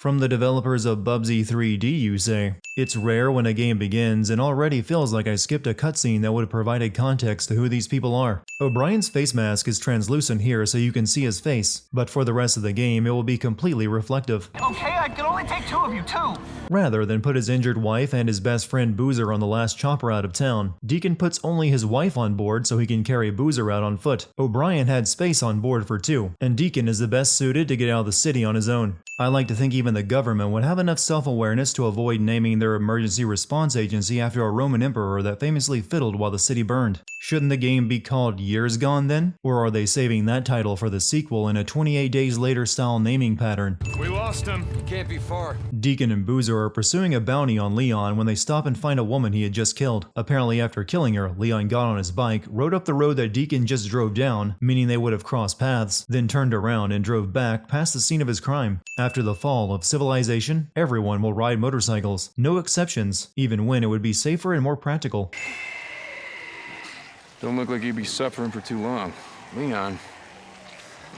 From the developers of Bubsy 3D, you say. It's rare when a game begins and already feels like I skipped a cutscene that would have provided context to who these people are. O'Brien's face mask is translucent here so you can see his face, but for the rest of the game it will be completely reflective. Okay, I can only take 2 of you, too. Rather than put his injured wife and his best friend Boozer on the last chopper out of town, Deacon puts only his wife on board so he can carry Boozer out on foot. O'Brien had space on board for 2, and Deacon is the best suited to get out of the city on his own. I like to think even the government would have enough self-awareness to avoid naming their emergency response agency after a Roman emperor that famously fiddled while the city burned. Shouldn't the game be called Years Gone then? Or are they saving that title for the sequel in a 28 Days Later style naming pattern? We lost him. He can't be far. Deacon and Boozer are pursuing a bounty on Leon when they stop and find a woman he had just killed. Apparently after killing her, Leon got on his bike, rode up the road that Deacon just drove down, meaning they would have crossed paths, then turned around and drove back past the scene of his crime. After the fall of civilization, everyone will ride motorcycles. No exceptions, even when it would be safer and more practical. Don't look like you'd be suffering for too long. Leon,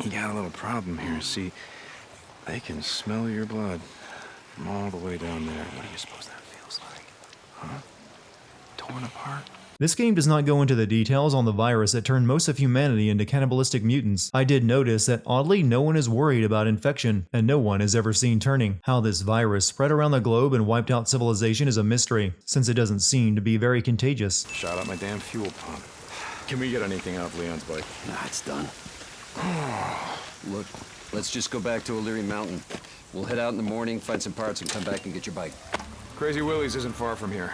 you got a little problem here. See, they can smell your blood from all the way down there. What do you suppose that feels like? Huh? Torn apart? This game does not go into the details on the virus that turned most of humanity into cannibalistic mutants. I did notice that oddly no one is worried about infection, and no one is ever seen turning. How this virus spread around the globe and wiped out civilization is a mystery, since it doesn't seem to be very contagious. Shot up my damn fuel pump. Can we get anything out of Leon's bike? Nah, it's done. Look, let's just go back to O'Leary Mountain. We'll head out in the morning, find some parts, and come back and get your bike. Crazy Willie's isn't far from here.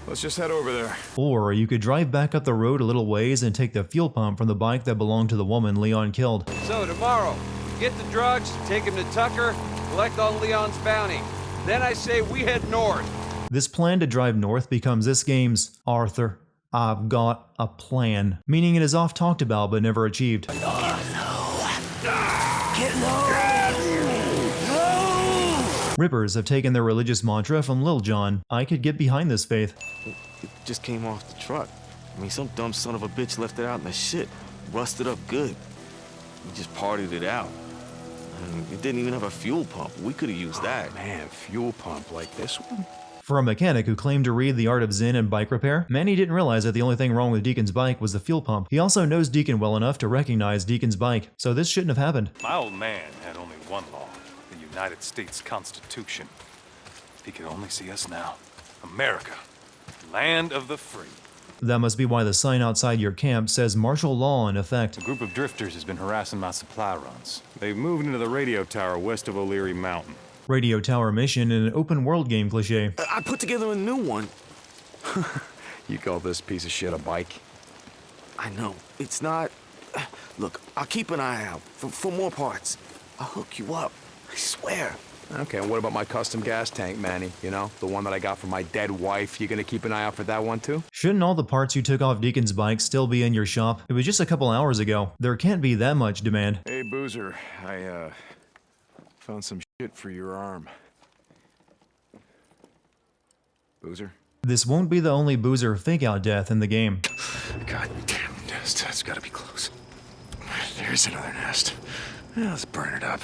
Let's just head over there. Or you could drive back up the road a little ways and take the fuel pump from the bike that belonged to the woman Leon killed. So tomorrow, get the drugs, take him to Tucker, collect on Leon's bounty. Then I say we head north. This plan to drive north becomes this game's Arthur, I've got a plan, meaning it is oft talked about but never achieved. Rippers have taken their religious mantra from Lil Jon. I could get behind this faith. It just came off the truck. I mean, some dumb son of a bitch left it out in the shit. Rusted up good. We just partied it out. I mean, it didn't even have a fuel pump. We could have used that. Man, fuel pump like this one? For a mechanic who claimed to read The Art of Zen and bike repair, Manny didn't realize that the only thing wrong with Deacon's bike was the fuel pump. He also knows Deacon well enough to recognize Deacon's bike, so this shouldn't have happened. My old man had only one law, the United States Constitution. He could only see us now. America, land of the free. That must be why the sign outside your camp says martial law in effect. A group of drifters has been harassing my supply runs. They've moved into the radio tower west of O'Leary Mountain. Radio tower mission in an open world game cliche. I put together a new one. You call this piece of shit a bike? I know. It's not... Look, I'll keep an eye out for more parts. I'll hook you up. I swear. Okay, and what about my custom gas tank, Manny? You know, the one that I got from my dead wife. You gonna keep an eye out for that one too? Shouldn't all the parts you took off Deacon's bike still be in your shop? It was just a couple hours ago. There can't be that much demand. Hey, Boozer, I found some shit for your arm. Boozer? This won't be the only Boozer fake-out death in the game. God damn nest, that's gotta be close. There's another nest. Yeah, let's burn it up.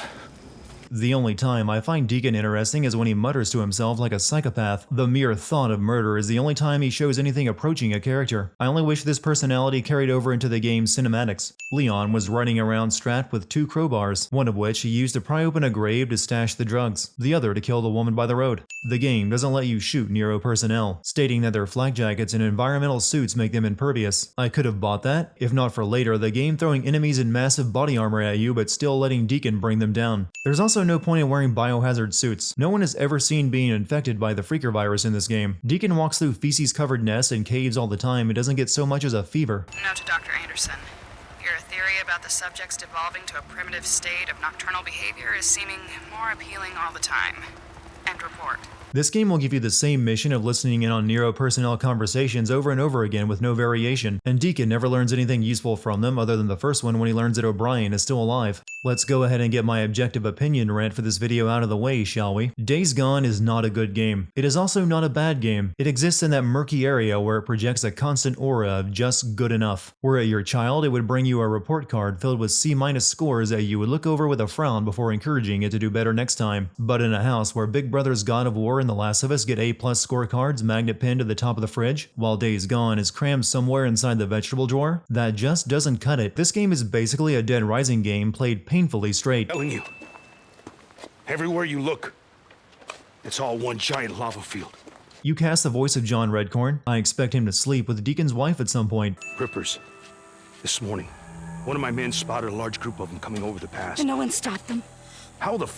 The only time I find Deacon interesting is when he mutters to himself like a psychopath. The mere thought of murder is the only time he shows anything approaching a character. I only wish this personality carried over into the game's cinematics. Leon was running around strapped with 2 crowbars, one of which he used to pry open a grave to stash the drugs, the other to kill the woman by the road. The game doesn't let you shoot Nero personnel, stating that their flak jackets and environmental suits make them impervious. I could have bought that, if not for later the game throwing enemies in massive body armor at you but still letting Deacon bring them down. There's also no point in wearing biohazard suits. No one is ever seen being infected by the freaker virus in this game. Deacon walks through feces-covered nests and caves all the time and doesn't get so much as a fever. Note to Dr. Anderson. Your theory about the subjects devolving to a primitive state of nocturnal behavior is seeming more appealing all the time. End report. This game will give you the same mission of listening in on Nero personnel conversations over and over again with no variation, and Deacon never learns anything useful from them other than the first one when he learns that O'Brien is still alive. Let's go ahead and get my objective opinion rant for this video out of the way, shall we? Days Gone is not a good game. It is also not a bad game. It exists in that murky area where it projects a constant aura of just good enough. Were it your child, it would bring you a report card filled with C- scores that you would look over with a frown before encouraging it to do better next time. But in a house where Big Brother's God of War and The Last of Us get A+ scorecards magnet pinned to the top of the fridge, while Days Gone is crammed somewhere inside the vegetable drawer, that just doesn't cut it. This game is basically a Dead Rising game played painfully straight. Telling you, everywhere you look, it's all one giant lava field. You cast the voice of John Redcorn. I expect him to sleep with Deacon's wife at some point. Crippers. This morning, one of my men spotted a large group of them coming over the pass. And no one stopped them. How the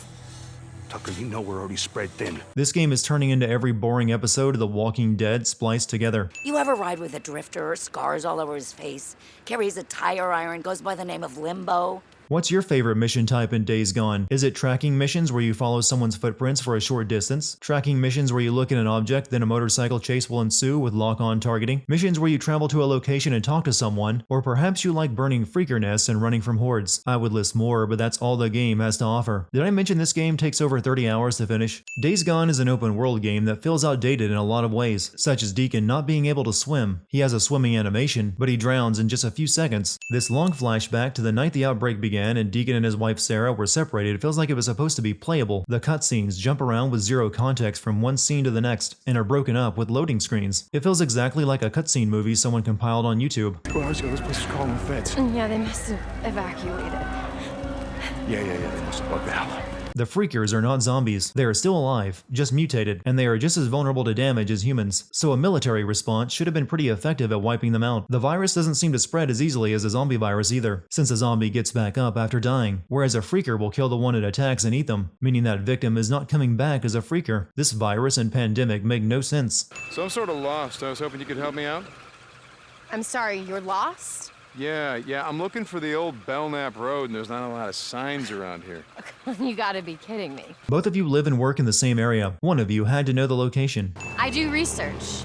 Tucker, you know we're already spread thin. This game is turning into every boring episode of The Walking Dead spliced together. You ever ride with a drifter, scars all over his face, carries a tire iron, goes by the name of Limbo? What's your favorite mission type in Days Gone? Is it tracking missions where you follow someone's footprints for a short distance? Tracking missions where you look at an object, then a motorcycle chase will ensue with lock-on targeting? Missions where you travel to a location and talk to someone? Or perhaps you like burning freaker nests and running from hordes? I would list more, but that's all the game has to offer. Did I mention this game takes over 30 hours to finish? Days Gone is an open world game that feels outdated in a lot of ways, such as Deacon not being able to swim. He has a swimming animation, but he drowns in just a few seconds. This long flashback to the night the outbreak began and Deacon and his wife Sarah were separated feels like it was supposed to be playable. The cutscenes jump around with zero context from one scene to the next and are broken up with loading screens. It feels exactly like a cutscene movie someone compiled on YouTube. 2 hours ago, this place was calling the feds. Yeah, they must have evacuated. Yeah, they must have bugged out. The Freakers are not zombies. They are still alive, just mutated, and they are just as vulnerable to damage as humans, so a military response should have been pretty effective at wiping them out. The virus doesn't seem to spread as easily as a zombie virus either, since a zombie gets back up after dying, whereas a Freaker will kill the one it attacks and eat them, meaning that victim is not coming back as a Freaker. This virus and pandemic make no sense. So I'm sort of lost. I was hoping you could help me out. I'm sorry, you're lost? Yeah, I'm looking for the old Belknap Road, and there's not a lot of signs around here. You gotta be kidding me. Both of you live and work in the same area. One of you had to know the location. I do research.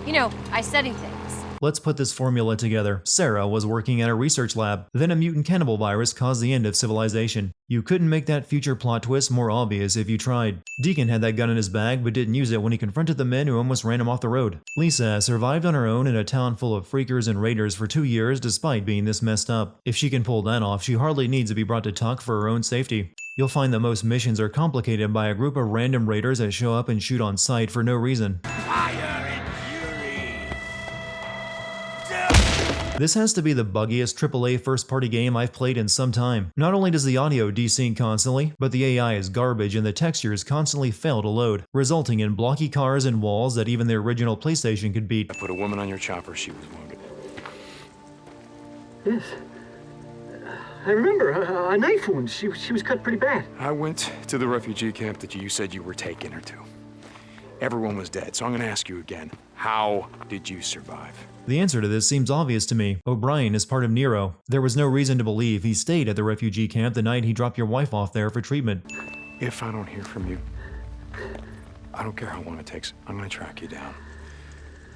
You know, I study things. Let's put this formula together. Sarah was working at a research lab. Then a mutant cannibal virus caused the end of civilization. You couldn't make that future plot twist more obvious if you tried. Deacon had that gun in his bag but didn't use it when he confronted the men who almost ran him off the road. Lisa survived on her own in a town full of freakers and raiders for 2 years despite being this messed up. If she can pull that off, she hardly needs to be brought to Tuck for her own safety. You'll find that most missions are complicated by a group of random raiders that show up and shoot on sight for no reason. This has to be the buggiest AAA first-party game I've played in some time. Not only does the audio desync constantly, but the AI is garbage and the textures constantly fail to load, resulting in blocky cars and walls that even the original PlayStation could beat. I put a woman on your chopper. She was wounded. Yes. I remember a knife wound. She was cut pretty bad. I went to the refugee camp that you said you were taking her to. Everyone was dead, so I'm going to ask you again. How did you survive? The answer to this seems obvious to me. O'Brien is part of Nero. There was no reason to believe he stayed at the refugee camp the night he dropped your wife off there for treatment. If I don't hear from you, I don't care how long it takes, I'm going to track you down.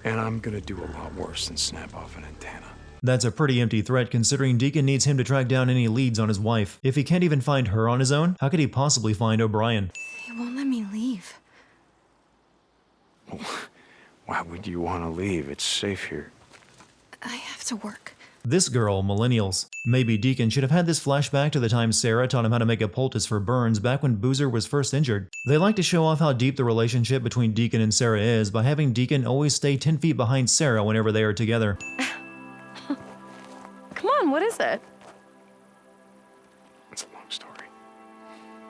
And I'm going to do a lot worse than snap off an antenna. That's a pretty empty threat considering Deacon needs him to track down any leads on his wife. If he can't even find her on his own, how could he possibly find O'Brien? They won't let me leave. Why would you want to leave? It's safe here. I have to work. This girl, millennials. Maybe Deacon should have had this flashback to the time Sarah taught him how to make a poultice for burns back when Boozer was first injured. They like to show off how deep the relationship between Deacon and Sarah is by having Deacon always stay 10 feet behind Sarah whenever they are together. Come on, what is it? It's a long story.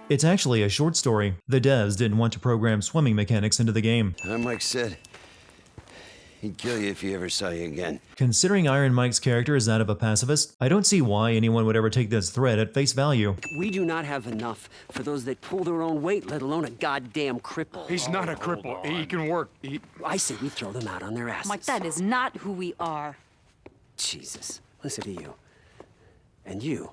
It's actually a short story. The devs didn't want to program swimming mechanics into the game. Mike said he'd kill you if he ever saw you again. Considering Iron Mike's character is that of a pacifist, I don't see why anyone would ever take this threat at face value. We do not have enough for those that pull their own weight, let alone a goddamn cripple. He's not a cripple. He can work. I say we throw them out on their asses. Mike, that is not who we are. Jesus, listen to you. And you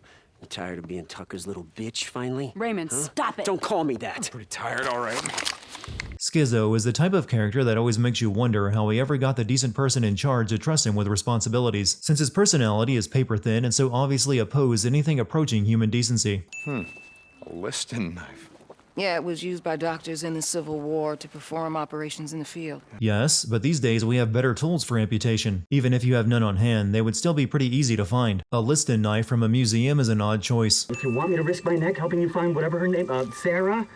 tired of being Tucker's little bitch, finally? Raymond, huh? stop it. Don't call me that. I'm pretty tired, all right. Schizo is the type of character that always makes you wonder how he ever got the decent person in charge to trust him with responsibilities, since his personality is paper thin and so obviously opposed to anything approaching human decency. A liston knife. Yeah, it was used by doctors in the Civil War to perform operations in the field. Yes, but these days we have better tools for amputation. Even if you have none on hand, they would still be pretty easy to find. A liston knife from a museum is an odd choice. If you want me to risk my neck helping you find whatever her name, Sarah,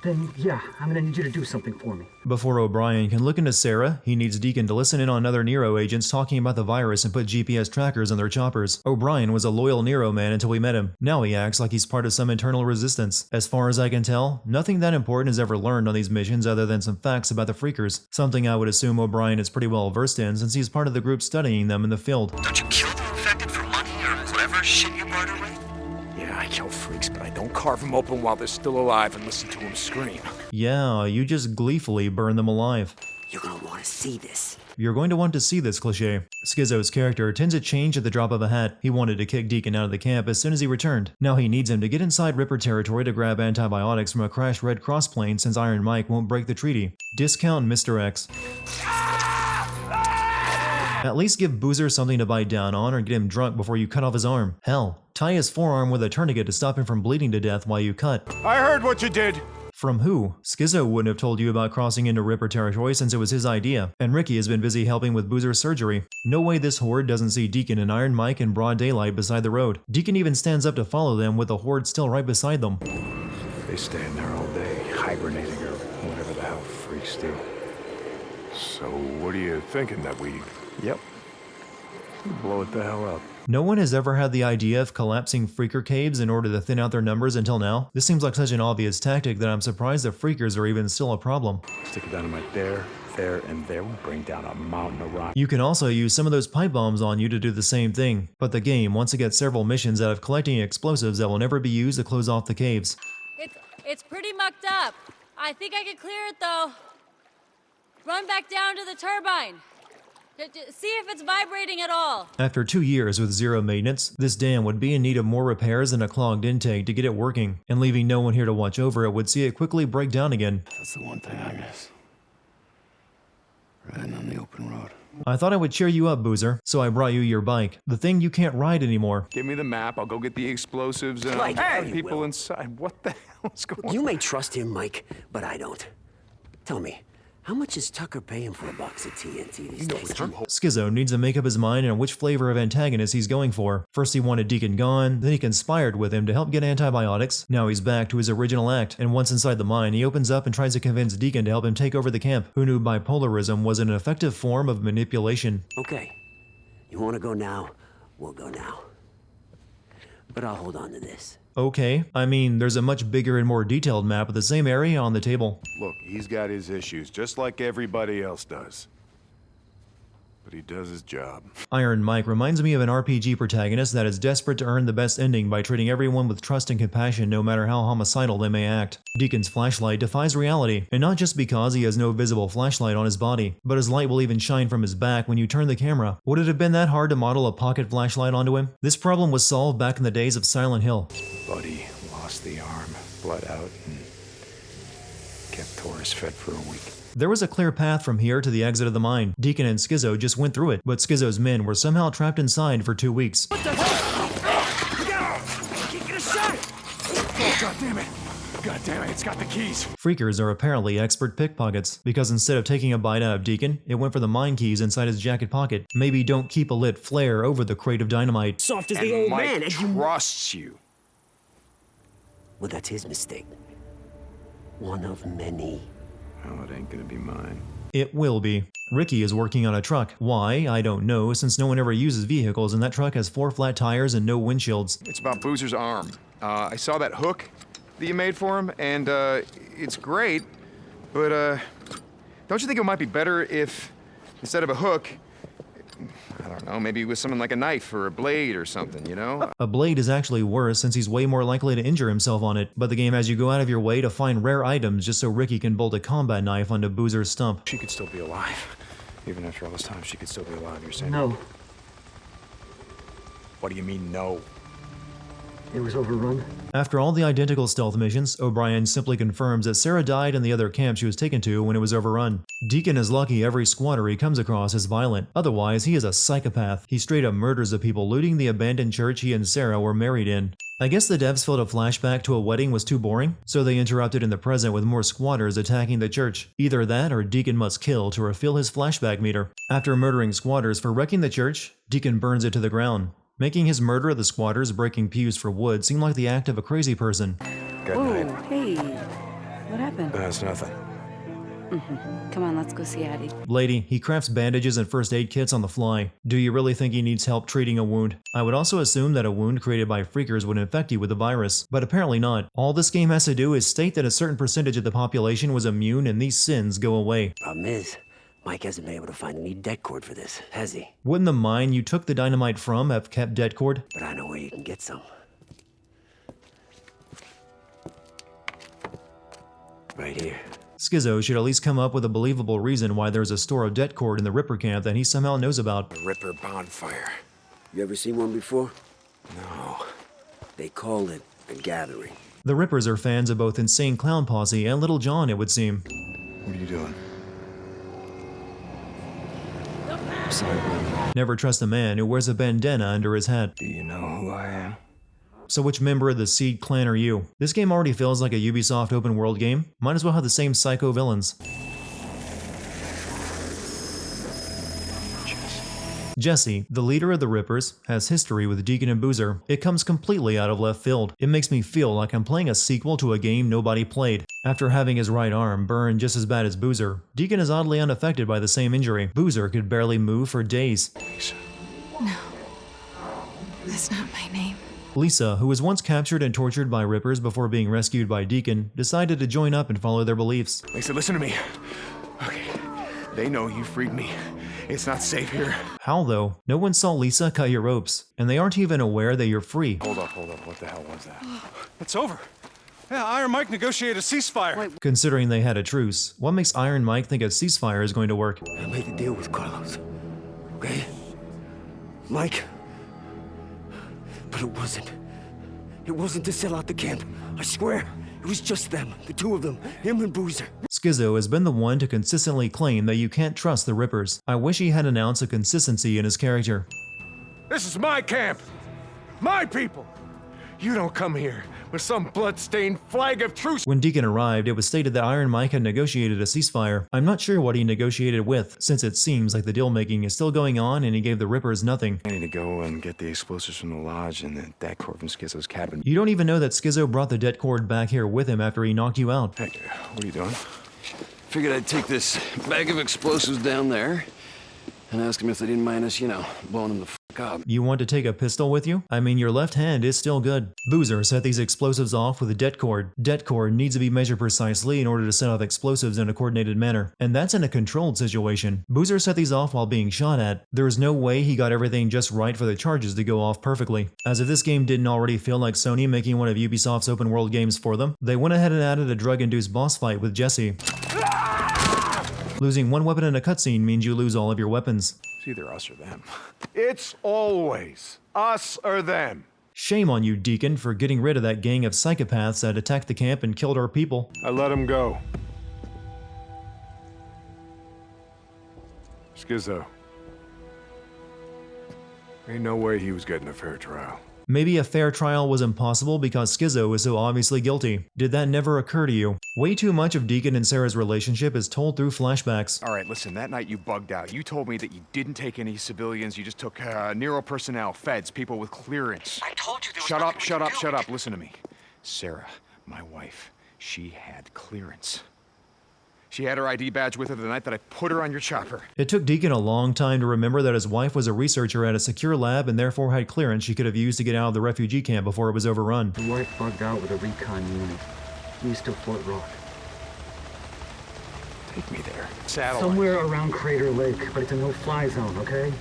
then yeah, I'm gonna need you to do something for me. Before O'Brien can look into Sarah, he needs Deacon to listen in on other Nero agents talking about the virus and put GPS trackers on their choppers. O'Brien was a loyal Nero man until we met him. Now he acts like he's part of some internal resistance. As far as I can tell, nothing that important is ever learned on these missions other than some facts about the Freakers, something I would assume O'Brien is pretty well versed in since he's part of the group studying them in the field. Don't you kill the infected for money or whatever shit you barter with? Yeah, I kill freaks, but I don't carve them open while they're still alive and listen to them scream. Yeah, you just gleefully burn them alive. You're gonna want to see this. You're going to want to see this cliché. Schizo's character tends to change at the drop of a hat. He wanted to kick Deacon out of the camp as soon as he returned. Now he needs him to get inside Ripper territory to grab antibiotics from a crashed Red Cross plane since Iron Mike won't break the treaty. Discount Mr. X. At least give Boozer something to bite down on or get him drunk before you cut off his arm. Hell, tie his forearm with a tourniquet to stop him from bleeding to death while you cut. I heard what you did! From who? Schizo wouldn't have told you about crossing into Ripper territory since it was his idea, and Ricky has been busy helping with Boozer's surgery. No way this horde doesn't see Deacon and Iron Mike in broad daylight beside the road. Deacon even stands up to follow them with the horde still right beside them. They stand there all day, hibernating or whatever the hell freaks do. So what are you thinking, that we... Yep. Blow it the hell up. No one has ever had the idea of collapsing Freaker caves in order to thin out their numbers until now. This seems like such an obvious tactic that I'm surprised the Freakers are even still a problem. Stick a dynamite there, and there. We'll bring down a mountain of rock. You can also use some of those pipe bombs on you to do the same thing, but the game wants to get several missions out of collecting explosives that will never be used to close off the caves. It's pretty mucked up. I think I can clear it though. Run back down to the turbine. See if it's vibrating at all. After 2 years with zero maintenance, this dam would be in need of more repairs than a clogged intake to get it working, and leaving no one here to watch over it would see it quickly break down again. That's the one thing I miss. Riding on the open road. I thought I would cheer you up, Boozer, so I brought you your bike, the thing you can't ride anymore. Give me the map, I'll go get the explosives and Mike, I'll hey, people Will. inside. What the hell is going on? You may trust him, Mike, but I don't. Tell me, how much is Tucker paying for a box of TNT these days, huh? Schizo needs to make up his mind on which flavor of antagonist he's going for. First he wanted Deacon gone, then he conspired with him to help get antibiotics. Now he's back to his original act, and once inside the mine, he opens up and tries to convince Deacon to help him take over the camp, who knew bipolarism was an effective form of manipulation. Okay, you want to go now? We'll go now. But I'll hold on to this. Okay, I mean, there's a much bigger and more detailed map of the same area on the table. Look, he's got his issues, just like everybody else does. But he does his job. Iron Mike reminds me of an RPG protagonist that is desperate to earn the best ending by treating everyone with trust and compassion no matter how homicidal they may act. Deacon's flashlight defies reality, and not just because he has no visible flashlight on his body, but his light will even shine from his back when you turn the camera. Would it have been that hard to model a pocket flashlight onto him? This problem was solved back in the days of Silent Hill. Buddy lost the arm, bled out, and kept Taurus fed for a week. There was a clear path from here to the exit of the mine. Deacon and Schizo just went through it, but Schizo's men were somehow trapped inside for 2 weeks. What the hell? Can't get a shot! Oh, God damn it! God damn it, it's got the keys. Freakers are apparently expert pickpockets, because instead of taking a bite out of Deacon, it went for the mine keys inside his jacket pocket. Maybe don't keep a lit flare over the crate of dynamite. Soft as the old Mike man, and you... trusts you. Well, that's his mistake. One of many. Oh, it ain't gonna be mine. It will be. Ricky is working on a truck. Why? I don't know, since no one ever uses vehicles and that truck has 4 flat tires and no windshields. It's about Boozer's arm. I saw that hook that you made for him, and it's great, but don't you think it might be better if, instead of a hook, I don't know, maybe with something like a knife or a blade or something, you know? A blade is actually worse since he's way more likely to injure himself on it, but the game has you go out of your way to find rare items just so Ricky can bolt a combat knife onto Boozer's stump. She could still be alive. Even after all this time, she could still be alive, you're saying? No. What do you mean, no? It was overrun? After all the identical stealth missions, O'Brien simply confirms that Sarah died in the other camp she was taken to when it was overrun. Deacon is lucky every squatter he comes across is violent. Otherwise, he is a psychopath. He straight up murders the people looting the abandoned church he and Sarah were married in. I guess the devs felt a flashback to a wedding was too boring, so they interrupted in the present with more squatters attacking the church. Either that or Deacon must kill to refill his flashback meter. After murdering squatters for wrecking the church, Deacon burns it to the ground. Making his murder of the squatters breaking pews for wood seem like the act of a crazy person. Good Whoa, night. hey. What happened? It's nothing. Come on, let's go see Addie. Lady, he crafts bandages and first aid kits on the fly. Do you really think he needs help treating a wound? I would also assume that a wound created by freakers would infect you with the virus, but apparently not. All this game has to do is state that a certain percentage of the population was immune and these sins go away. Problem is, Mike hasn't been able to find any det cord for this, has he? Wouldn't the mine you took the dynamite from have kept det cord? But I know where you can get some. Right here. Schizo should at least come up with a believable reason why there's a store of det cord in the Ripper camp that he somehow knows about. A Ripper bonfire. You ever seen one before? No. They call it a gathering. The Rippers are fans of both Insane Clown Posse and Little John, it would seem. What are you doing? Never trust a man who wears a bandana under his hat. Do you know who I am? So which member of the Seed clan are you? This game already feels like a Ubisoft open world game. Might as well have the same psycho villains. Jesse, the leader of the Rippers, has history with Deacon and Boozer. It comes completely out of left field. It makes me feel like I'm playing a sequel to a game nobody played. After having his right arm burned just as bad as Boozer, Deacon is oddly unaffected by the same injury. Boozer could barely move for days. No. That's not my name. Lisa, who was once captured and tortured by Rippers before being rescued by Deacon, decided to join up and follow their beliefs. Lisa, listen to me. Okay, they know you freed me. It's not safe here. How though? No one saw Lisa cut your ropes, and they aren't even aware that you're free. Hold up. What the hell was that? It's over. Yeah, Iron Mike negotiated a ceasefire. Considering they had a truce, what makes Iron Mike think a ceasefire is going to work? I made a deal with Carlos. Okay? Mike. But it wasn't. It wasn't to sell out the camp. I swear. It was just them. The two of them. Him and Boozer. Schizo has been the one to consistently claim that you can't trust the Rippers. I wish he had an ounce of consistency in his character. This is my camp. My people. You don't come here with some blood-stained flag of truce. When Deacon arrived, it was stated that Iron Mike had negotiated a ceasefire. I'm not sure what he negotiated with, since it seems like the deal-making is still going on and he gave the Rippers nothing. I need to go and get the explosives from the lodge and the det cord from Schizo's cabin. You don't even know that Schizo brought the det cord back here with him after he knocked you out. Hey, what are you doing? Figured I'd take this bag of explosives down there and ask them if they didn't mind us, blowing them the fuck up. You want to take a pistol with you? I mean, your left hand is still good. Boozer set these explosives off with a det cord. Det cord needs to be measured precisely in order to set off explosives in a coordinated manner, and that's in a controlled situation. Boozer set these off while being shot at. There is no way he got everything just right for the charges to go off perfectly. As if this game didn't already feel like Sony making one of Ubisoft's open world games for them, they went ahead and added a drug-induced boss fight with Jesse. Losing one weapon in a cutscene means you lose all of your weapons. It's either us or them. It's always us or them. Shame on you, Deacon, for getting rid of that gang of psychopaths that attacked the camp and killed our people. I let him go. Schizo. Ain't no way he was getting a fair trial. Maybe a fair trial was impossible because Schizo is so obviously guilty. Did that never occur to you? Way too much of Deacon and Sarah's relationship is told through flashbacks. All right, listen, that night you bugged out. You told me that you didn't take any civilians, you just took Nero personnel, feds, people with clearance. I told you there was Shut up, listen to me. Sarah, my wife, she had clearance. She had her ID badge with her the night that I put her on your chopper. It took Deacon a long time to remember that his wife was a researcher at a secure lab and therefore had clearance she could have used to get out of the refugee camp before it was overrun. The wife bugged out with a recon unit. East of Fort Rock. Take me there. Satellite. Somewhere around Crater Lake, but it's a no-fly zone, okay?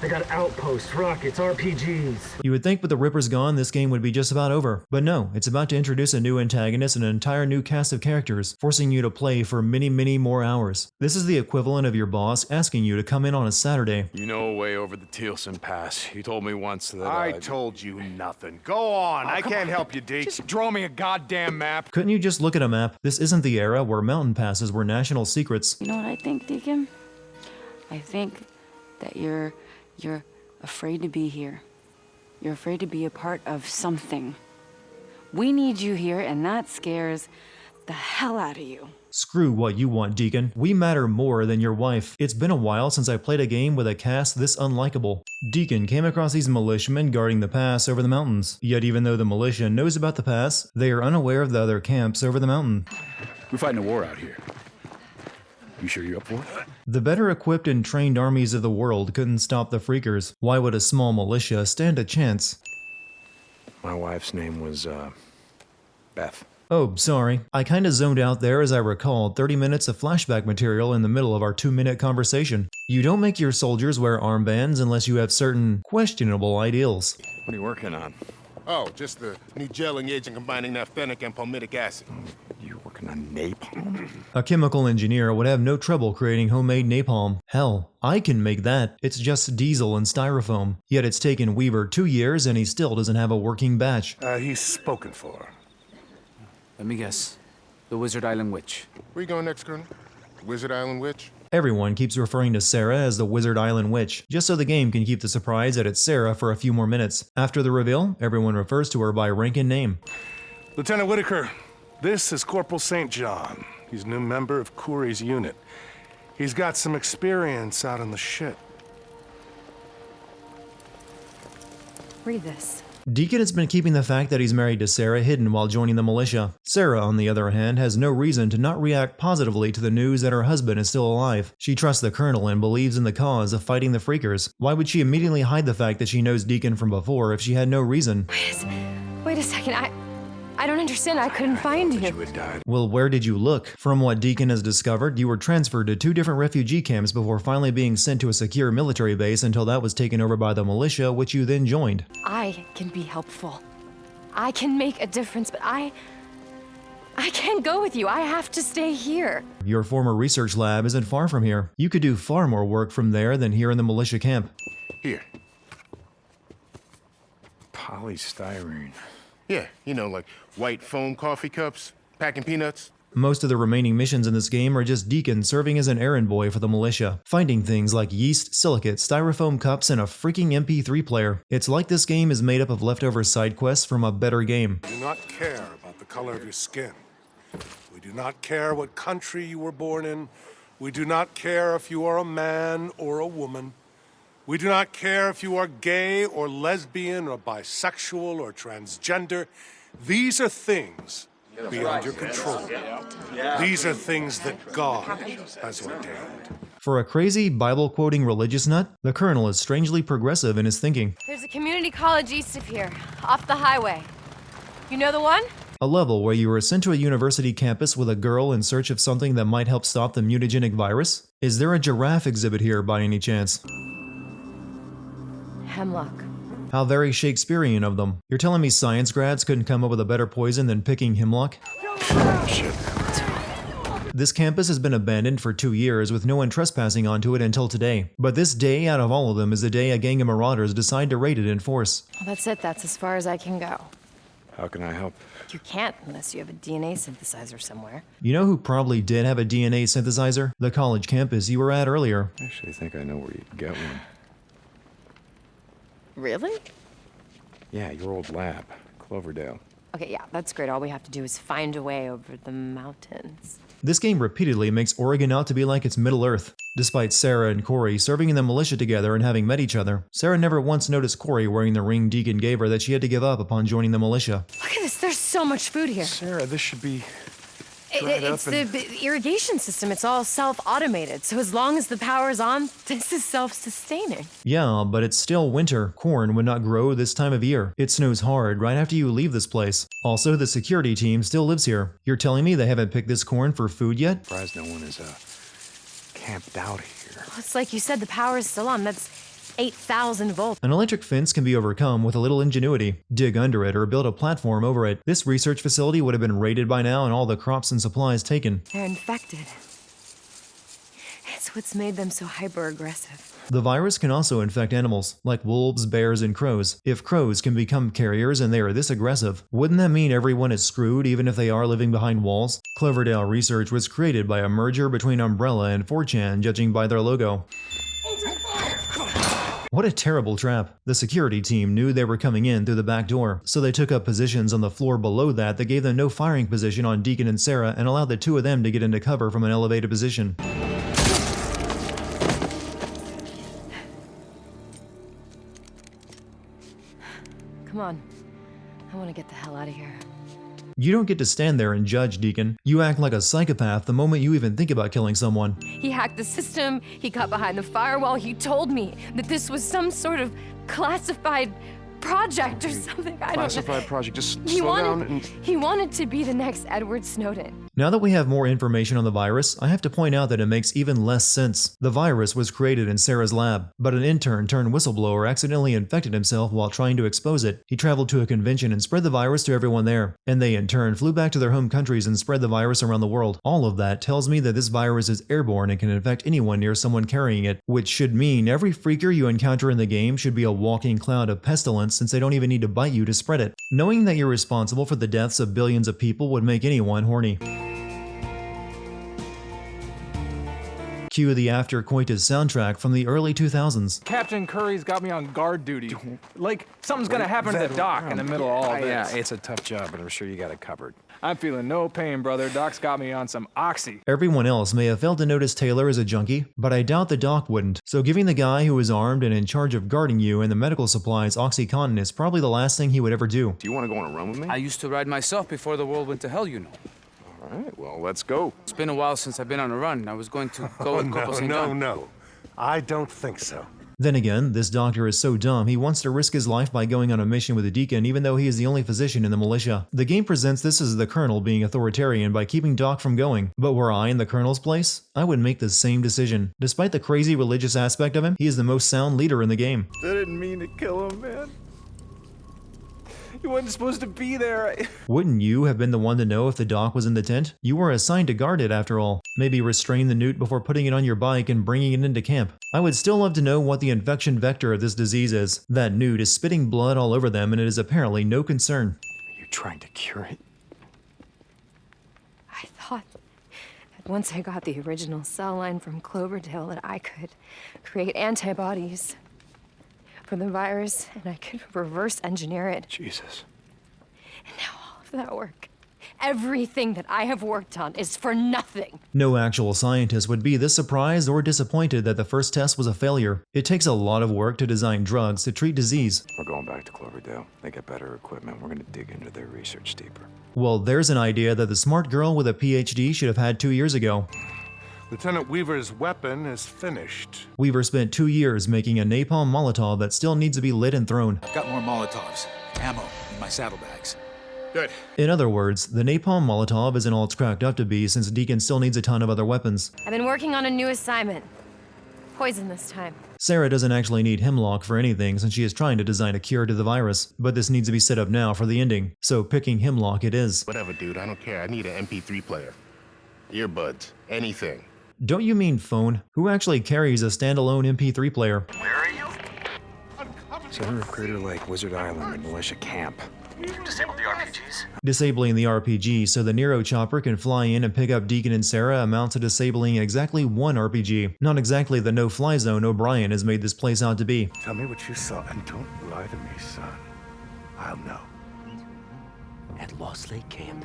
I got outposts, rockets, RPGs. You would think with the Rippers gone, this game would be just about over. But no, it's about to introduce a new antagonist and an entire new cast of characters, forcing you to play for many, many more hours. This is the equivalent of your boss asking you to come in on a Saturday. You know a way over the Tealson Pass. You told me once that I told you nothing. Go on. I can't help you, Deke. Just draw me a goddamn map. Couldn't you just look at a map? This isn't the era where mountain passes were national secrets. You know what I think, Deacon? I think that you're afraid to be here. You're afraid to be a part of something. We need you here, and that scares the hell out of you. Screw what you want, Deacon. We matter more than your wife. It's been a while since I played a game with a cast this unlikable. Deacon came across these militiamen guarding the pass over the mountains. Yet even though the militia knows about the pass, they are unaware of the other camps over the mountain. We're fighting a war out here. You sure you're up for it? The better equipped and trained armies of the world couldn't stop the freakers. Why would a small militia stand a chance? My wife's name was, Beth. Oh, sorry. I kinda zoned out there as I recalled 30 minutes of flashback material in the middle of our 2-minute conversation. You don't make your soldiers wear armbands unless you have certain questionable ideals. What are you working on? Oh, just the new gelling agent combining naphthenic and palmitic acid. You're working on napalm? A chemical engineer would have no trouble creating homemade napalm. Hell, I can make that. It's just diesel and styrofoam. Yet it's taken Weaver 2 years and he still doesn't have a working batch. He's spoken for. Let me guess. The Wizard Island Witch. Where you going next, Colonel? Wizard Island Witch? Everyone keeps referring to Sarah as the Wizard Island Witch, just so the game can keep the surprise that it's Sarah for a few more minutes. After the reveal, everyone refers to her by rank and name. Lieutenant Whitaker, this is Corporal St. John. He's a new member of Corey's unit. He's got some experience out on the ship. Read this. Deacon has been keeping the fact that he's married to Sarah hidden while joining the militia. Sarah, on the other hand, has no reason to not react positively to the news that her husband is still alive. She trusts the colonel and believes in the cause of fighting the freakers. Why would she immediately hide the fact that she knows Deacon from before if she had no reason? Wait a second, I don't understand. I couldn't find you. You had died. Well, where did you look? From what Deacon has discovered, you were transferred to 2 different refugee camps before finally being sent to a secure military base until that was taken over by the militia, which you then joined. I can be helpful. I can make a difference, but I can't go with you. I have to stay here. Your former research lab isn't far from here. You could do far more work from there than here in the militia camp. Here. Polystyrene. Yeah, you know, like white foam coffee cups, packing peanuts. Most of the remaining missions in this game are just Deacon serving as an errand boy for the militia, finding things like yeast, silicate, styrofoam cups, and a freaking MP3 player. It's like this game is made up of leftover side quests from a better game. We do not care about the color of your skin. We do not care what country you were born in. We do not care if you are a man or a woman. We do not care if you are gay or lesbian or bisexual or transgender. These are things beyond your control. These are things that God has ordained. For a crazy Bible-quoting religious nut, the colonel is strangely progressive in his thinking. There's a community college east of here, off the highway. You know the one? A level where you were sent to a university campus with a girl in search of something that might help stop the mutagenic virus? Is there a giraffe exhibit here by any chance? Hemlock. How very Shakespearean of them. You're telling me science grads couldn't come up with a better poison than picking hemlock? Shit. This campus has been abandoned for 2 years with no one trespassing onto it until today. But this day out of all of them is the day a gang of marauders decide to raid it in force. Well, that's it. That's as far as I can go. How can I help? You can't unless you have a DNA synthesizer somewhere. You know who probably did have a DNA synthesizer? The college campus you were at earlier. I actually think I know where you'd get one. Really? Yeah, your old lab, Cloverdale. Okay, yeah, that's great. All we have to do is find a way over the mountains. This game repeatedly makes Oregon out to be like it's Middle Earth. Despite Sarah and Corey serving in the militia together and having met each other, Sarah never once noticed Corey wearing the ring Deacon gave her that she had to give up upon joining the militia. Look at this. There's so much food here. Sarah, this should be It's the irrigation system. It's all self-automated. So as long as the power's on, this is self-sustaining. Yeah, but it's still winter. Corn would not grow this time of year. It snows hard right after you leave this place. Also, the security team still lives here. You're telling me they haven't picked this corn for food yet? Surprised no one is camped out here. Well, it's like you said, the power is still on. That's 8,000 volts. An electric fence can be overcome with a little ingenuity. Dig under it or build a platform over it. This research facility would have been raided by now and all the crops and supplies taken. They're infected. It's what's made them so hyper-aggressive. The virus can also infect animals, like wolves, bears, and crows. If crows can become carriers and they are this aggressive, wouldn't that mean everyone is screwed even if they are living behind walls? Cloverdale Research was created by a merger between Umbrella and 4chan, judging by their logo. What a terrible trap. The security team knew they were coming in through the back door, so they took up positions on the floor below that gave them no firing position on Deacon and Sarah and allowed the two of them to get into cover from an elevated position. Come on. I want to get the hell out of here. You don't get to stand there and judge, Deacon. You act like a psychopath the moment you even think about killing someone. He hacked the system, he got behind the firewall, he told me that this was some sort of classified project or something. I don't know. Classified project, just slow down and... He wanted to be the next Edward Snowden. Now that we have more information on the virus, I have to point out that it makes even less sense. The virus was created in Sarah's lab, but an intern turned whistleblower accidentally infected himself while trying to expose it. He traveled to a convention and spread the virus to everyone there, and they in turn flew back to their home countries and spread the virus around the world. All of that tells me that this virus is airborne and can infect anyone near someone carrying it, which should mean every freaker you encounter in the game should be a walking cloud of pestilence since they don't even need to bite you to spread it. Knowing that you're responsible for the deaths of billions of people would make anyone horny. Cue the after coitus soundtrack from the early 2000s. Captain Curry's got me on guard duty. Like, something's gonna happen to the doc in the middle of all this. Yeah, it's a tough job, but I'm sure you got it covered. I'm feeling no pain, brother. Doc's got me on some oxy. Everyone else may have failed to notice Taylor as a junkie, but I doubt the doc wouldn't. So giving the guy who is armed and in charge of guarding you and the medical supplies OxyContin is probably the last thing he would ever do. Do you want to go on a run with me? I used to ride myself before the world went to hell, you know. All right, well, let's go. It's been a while since I've been on a run. I was going to go with Corporal St. John. No. I don't think so. Then again, this doctor is so dumb he wants to risk his life by going on a mission with a deacon even though he is the only physician in the militia. The game presents this as the colonel being authoritarian by keeping Doc from going, but were I in the colonel's place, I would make the same decision. Despite the crazy religious aspect of him, he is the most sound leader in the game. I didn't mean to kill him, man. He wasn't supposed to be there. Wouldn't you have been the one to know if the doc was in the tent? You were assigned to guard it after all. Maybe restrain the newt before putting it on your bike and bringing it into camp. I would still love to know what the infection vector of this disease is. That newt is spitting blood all over them and it is apparently no concern. Are you trying to cure it? I thought that once I got the original cell line from Cloverdale that I could create antibodies for the virus, and I could reverse engineer it. Jesus. And now all of that work, everything that I have worked on is for nothing. No actual scientist would be this surprised or disappointed that the first test was a failure. It takes a lot of work to design drugs to treat disease. We're going back to Cloverdale. They got better equipment. We're gonna dig into their research deeper. Well, there's an idea that the smart girl with a PhD should have had 2 years ago. Lieutenant Weaver's weapon is finished. Weaver spent 2 years making a napalm Molotov that still needs to be lit and thrown. I've got more Molotovs, ammo in my saddlebags. Good. In other words, the napalm Molotov isn't all it's cracked up to be since Deacon still needs a ton of other weapons. I've been working on a new assignment. Poison this time. Sarah doesn't actually need hemlock for anything since she is trying to design a cure to the virus, but this needs to be set up now for the ending, so picking hemlock it is. Whatever, dude, I don't care. I need an MP3 player. Earbuds, anything. Don't you mean phone? Who actually carries a standalone MP3 player? Where are you? Center of Crater Lake, Wizard Island, militia camp. Disable the RPGs. Disabling the RPG so the Nero chopper can fly in and pick up Deacon and Sarah amounts to disabling exactly one RPG. Not exactly the no-fly zone O'Brien has made this place out to be. Tell me what you saw and don't lie to me, son. I'll know. At Lost Lake Camp,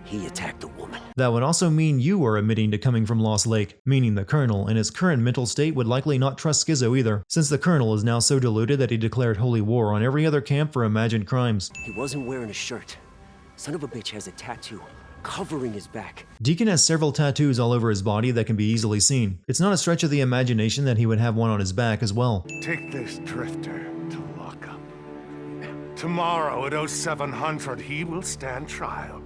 he attacked a woman. That would also mean you are admitting to coming from Lost Lake, meaning the Colonel in his current mental state would likely not trust Schizo either, since the Colonel is now so deluded that he declared holy war on every other camp for imagined crimes. He wasn't wearing a shirt. Son of a bitch has a tattoo covering his back. Deacon has several tattoos all over his body that can be easily seen. It's not a stretch of the imagination that he would have one on his back as well. Take this drifter to lockup. Tomorrow at 0700, he will stand trial.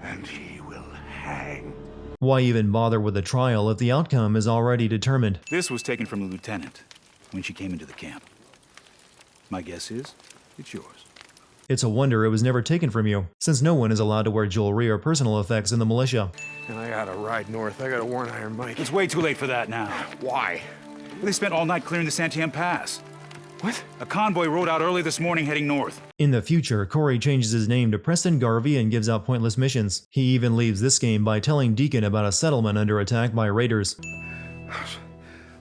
And he will hang. Why even bother with a trial if the outcome is already determined? This was taken from the lieutenant. when she came into the camp. My guess is, it's yours. It's a wonder it was never taken from you, since no one is allowed to wear jewelry or personal effects in the militia. And I gotta ride north. I gotta warn Iron Mike. It's way too late for that now. Why? They spent all night clearing the Santiam Pass. What? A convoy rode out early this morning heading north. In the future, Corey changes his name to Preston Garvey and gives out pointless missions. He even leaves this game by telling Deacon about a settlement under attack by raiders.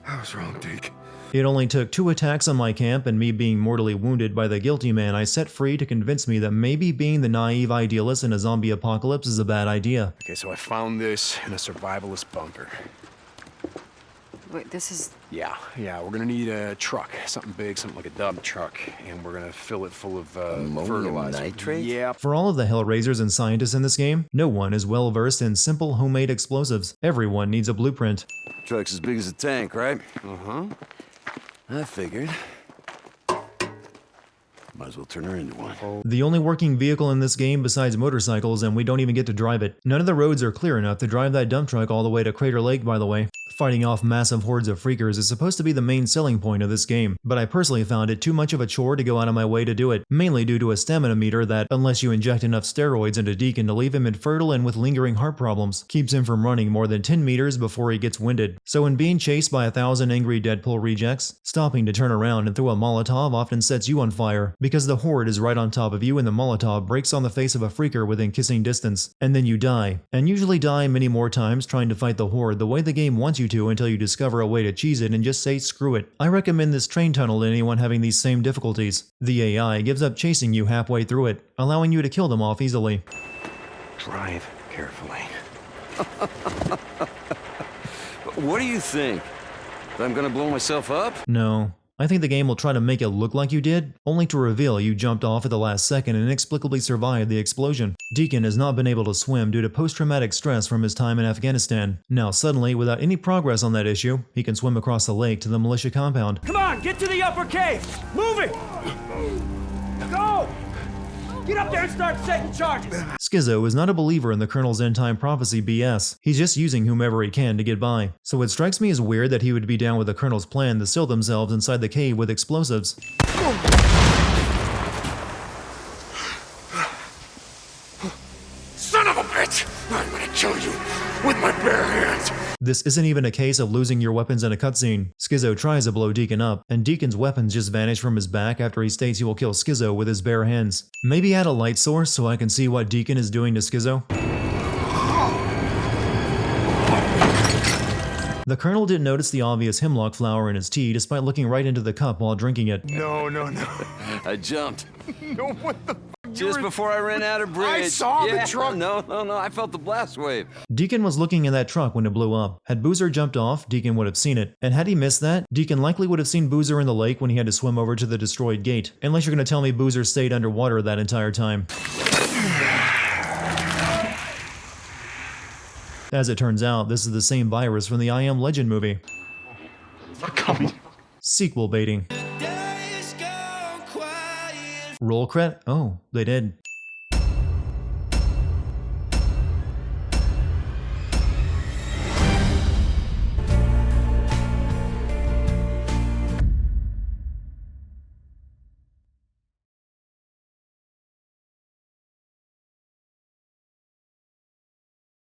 I was wrong, Deke. It only took 2 attacks on my camp and me being mortally wounded by the guilty man I set free to convince me that maybe being the naive idealist in a zombie apocalypse is a bad idea. Okay, so I found this in a survivalist bunker. Wait, this is... Yeah, we're gonna need a truck. Something big, something like a dump truck. And we're gonna fill it full of fertilizer. Nitrate? Yeah. For all of the Hellraisers and scientists in this game, no one is well versed in simple homemade explosives. Everyone needs a blueprint. Truck's as big as a tank, right? Uh-huh. I figured. Might as well turn her into one. The only working vehicle in this game besides motorcycles, and we don't even get to drive it. None of the roads are clear enough to drive that dump truck all the way to Crater Lake, by the way. Fighting off massive hordes of freakers is supposed to be the main selling point of this game, but I personally found it too much of a chore to go out of my way to do it, mainly due to a stamina meter that, unless you inject enough steroids into Deacon to leave him infertile and with lingering heart problems, keeps him from running more than 10 meters before he gets winded. So when being chased by 1,000 angry Deadpool rejects, stopping to turn around and throw a Molotov often sets you on fire, because the horde is right on top of you and the Molotov breaks on the face of a freaker within kissing distance, and then you die, and usually die many more times trying to fight the horde the way the game wants you to until you discover a way to cheese it and just say screw it. I recommend this train tunnel to anyone having these same difficulties. The AI gives up chasing you halfway through it, allowing you to kill them off easily. Drive carefully. What do you think? That I'm gonna blow myself up? No. I think the game will try to make it look like you did, only to reveal you jumped off at the last second and inexplicably survived the explosion. Deacon has not been able to swim due to post-traumatic stress from his time in Afghanistan. Now suddenly, without any progress on that issue, he can swim across the lake to the militia compound. Come on, get to the upper cave! Move it! Go! Get up there and start setting charges! Schizo is not a believer in the Colonel's end-time prophecy BS. He's just using whomever he can to get by. So it strikes me as weird that he would be down with the Colonel's plan to seal themselves inside the cave with explosives. Son of a bitch! I'm gonna kill you with my bare hands! This isn't even a case of losing your weapons in a cutscene. Schizo tries to blow Deacon up, and Deacon's weapons just vanish from his back after he states he will kill Schizo with his bare hands. Maybe add a light source so I can see what Deacon is doing to Schizo? The Colonel didn't notice the obvious hemlock flower in his tea despite looking right into the cup while drinking it. No. I jumped. No, what the fuck? Just before I ran out of bridge. I saw the truck. No, I felt the blast wave. Deacon was looking in that truck when it blew up. Had Boozer jumped off, Deacon would have seen it. And had he missed that, Deacon likely would have seen Boozer in the lake when he had to swim over to the destroyed gate. Unless you're going to tell me Boozer stayed underwater that entire time. As it turns out, this is the same virus from the I Am Legend movie. Sequel baiting. Roll credit? Oh, they did.